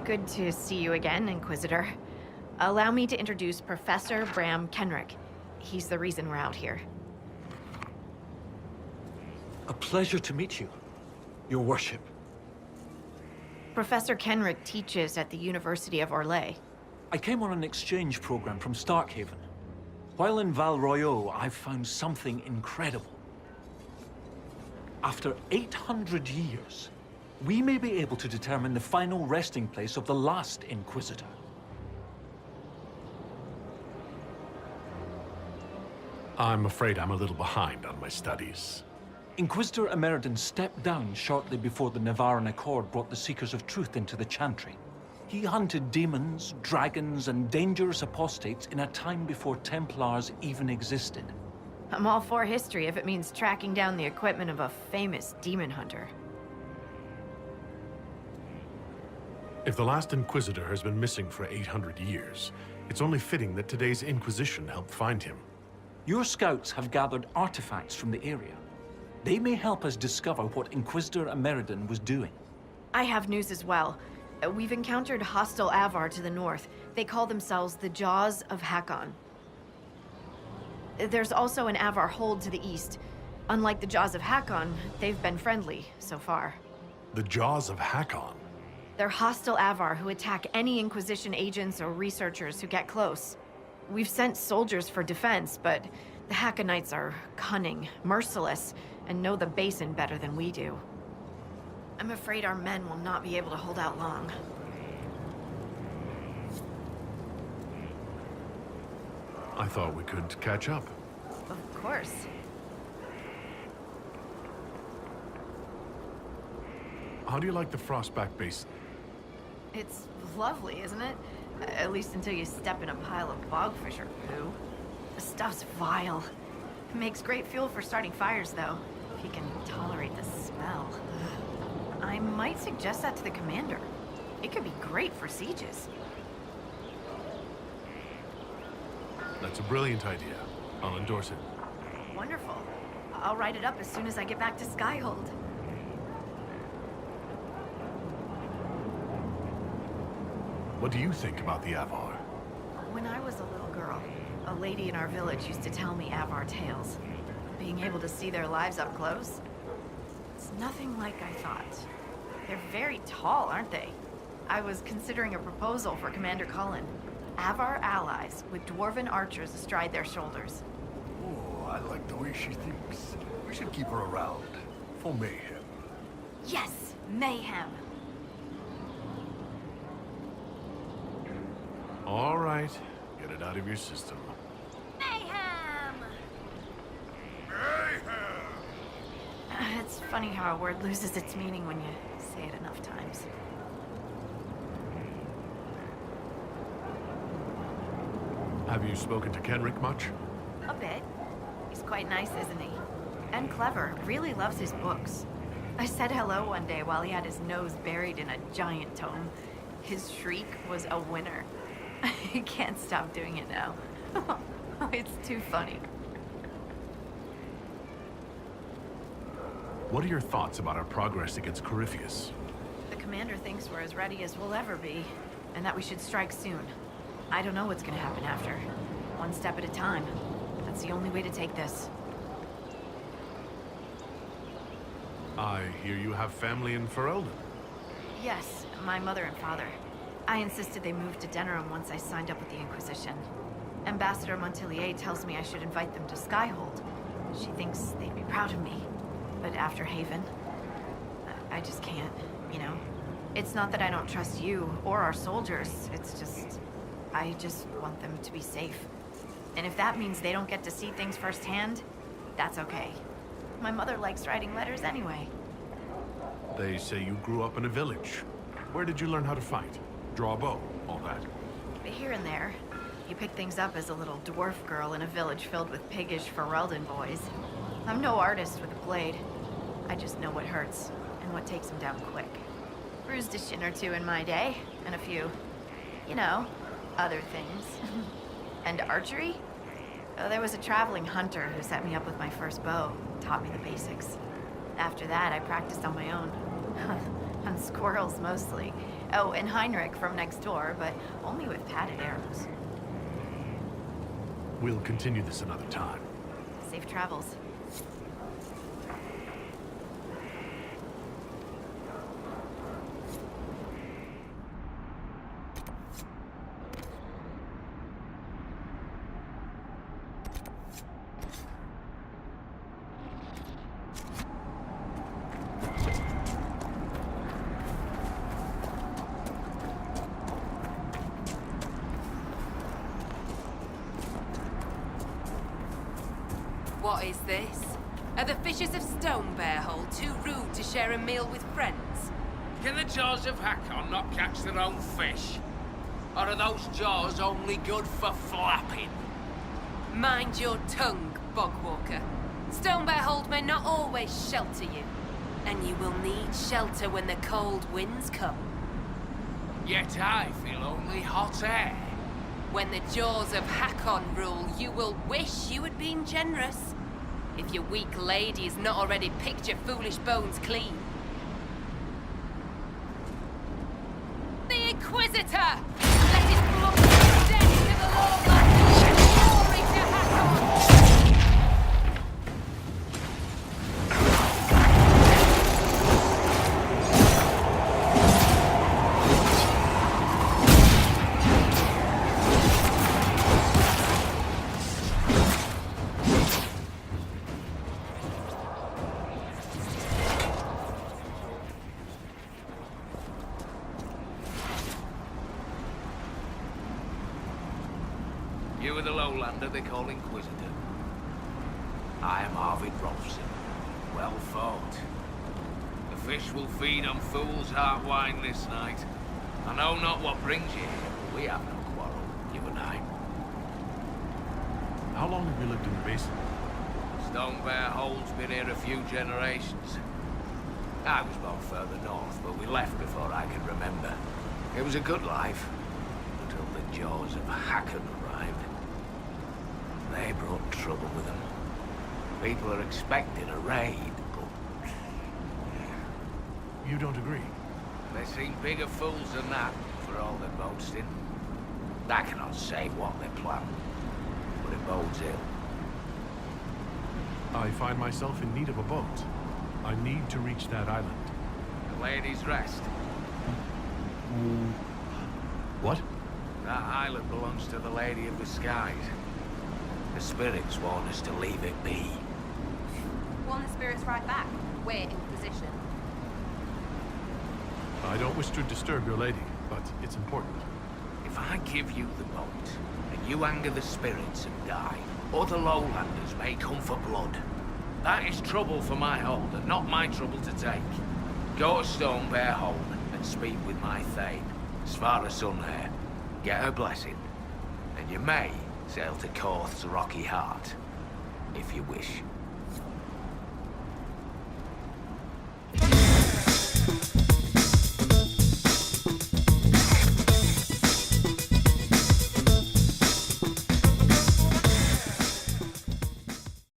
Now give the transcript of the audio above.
Good to see you again, Inquisitor. Allow me to introduce Professor Bram Kenrick. He's the reason we're out here. A pleasure to meet you, Your Worship. Professor Kenrick teaches at the University of Orlais. I came on an exchange program from Starkhaven. While in Val Royeaux, I've found something incredible. After 800 years, we may be able to determine the final resting place of the last Inquisitor. I'm afraid I'm a little behind on my studies. Inquisitor Ameridan stepped down shortly before the Nevarran Accord brought the Seekers of Truth into the Chantry. He hunted demons, dragons, and dangerous apostates in a time before Templars even existed. I'm all for history if it means tracking down the equipment of a famous demon hunter. If the last Inquisitor has been missing for 800 years, it's only fitting that today's Inquisition helped find him. Your scouts have gathered artifacts from the area. They may help us discover what Inquisitor Ameridan was doing. I have news as well. We've encountered hostile Avar to the north. They call themselves the Jaws of Hakkon. There's also an Avar hold to the east. Unlike the Jaws of Hakkon, they've been friendly so far. The Jaws of Hakkon? They're hostile Avar who attack any Inquisition agents or researchers who get close. We've sent soldiers for defense, but the Hakkonites are cunning, merciless, and know the basin better than we do. I'm afraid our men will not be able to hold out long. I thought we could catch up. Of course. How do you like the Frostback Basin? It's lovely, isn't it? At least until you step in a pile of bogfish or poo. The stuff's vile. It makes great fuel for starting fires, though, if you can tolerate the smell. I might suggest that to the commander. It could be great for sieges. That's a brilliant idea. I'll endorse it. Wonderful. I'll write it up as soon as I get back to Skyhold. What do you think about the Avar? When I was a little girl, a lady in our village used to tell me Avar tales. Being able to see their lives up close, it's nothing like I thought. They're very tall, aren't they? I was considering a proposal for Commander Cullen. Avar allies with dwarven archers astride their shoulders. Oh, I like the way she thinks. We should keep her around. For mayhem. Yes, mayhem. All right. Get it out of your system. Mayhem! Mayhem! It's funny how a word loses its meaning when you say it enough times. Have you spoken to Kenrick much? A bit. He's quite nice, isn't he? And clever. Really loves his books. I said hello one day while he had his nose buried in a giant tome. His shriek was a winner. I can't stop doing it now. It's too funny. What are your thoughts about our progress against Corypheus? The commander thinks we're as ready as we'll ever be, and that we should strike soon. I don't know what's gonna happen after. One step at a time. That's the only way to take this. I hear you have family in Ferelden. Yes, my mother and father. I insisted they move to Denerim once I signed up with the Inquisition. Ambassador Montilier tells me I should invite them to Skyhold. She thinks they'd be proud of me. But after Haven, I just can't, you know? It's not that I don't trust you or our soldiers. It's just, I just want them to be safe. And if that means they don't get to see things firsthand, that's okay. My mother likes writing letters anyway. They say you grew up in a village. Where did you learn how to fight? Draw a bow, all that? Here and there. You pick things up as a little dwarf girl in a village filled with piggish Ferelden boys. I'm no artist with a blade. I just know what hurts and what takes them down quick. Bruised a shin or two in my day, and a few, you know, other things. And archery? Oh, there was a traveling hunter who set me up with my first bow, taught me the basics. After that, I practiced on my own. And squirrels mostly. Oh, and Heinrich from next door, but only with padded arrows. We'll continue this another time. Safe travels. What is this? Are the fishes of Stone Bear Hole too rude to share a meal with friends? Can the jaws of Hakkon not catch their own fish? Or are those jaws only good for flapping? Mind your tongue, Bogwalker. Stone Bear Hold may not always shelter you, and you will need shelter when the cold winds come. Yet I feel only hot air. When the jaws of Hakkon rule, you will wish you had been generous. If your weak lady has not already picked your foolish bones clean. The Inquisitor! Let his blood descend into the lowland and glory to Hakkon! You are the lowlander they call Inquisitor. I am Arvid Rolfson. Well fought. The fish will feed on fool's heart wine this night. I know not what brings you here, but we have no quarrel, you and I. How long have you lived in the basin? Stone Bear Hole's been here a few generations. I was born further north, but we left before I could remember. It was a good life, until the jaws of Hakkon arrived. They brought trouble with them. People are expecting a raid, but... You don't agree? They seem bigger fools than that, for all their boasting. I cannot say what they plan, but it bodes ill. I find myself in need of a boat. I need to reach that island. The Lady's Rest. What? That island belongs to the Lady of the Skies. The spirits warn us to leave it be. Warn the spirits right back. We're in position. I don't wish to disturb your lady, but it's important. If I give you the boat, and you anger the spirits and die, other lowlanders may come for blood. That is trouble for my hold, and not my trouble to take. Go to Stone Bear Hole and speak with my Thane, Svara Sunhair. Get her blessing, and you may sail to Korth's Rocky Heart, if you wish.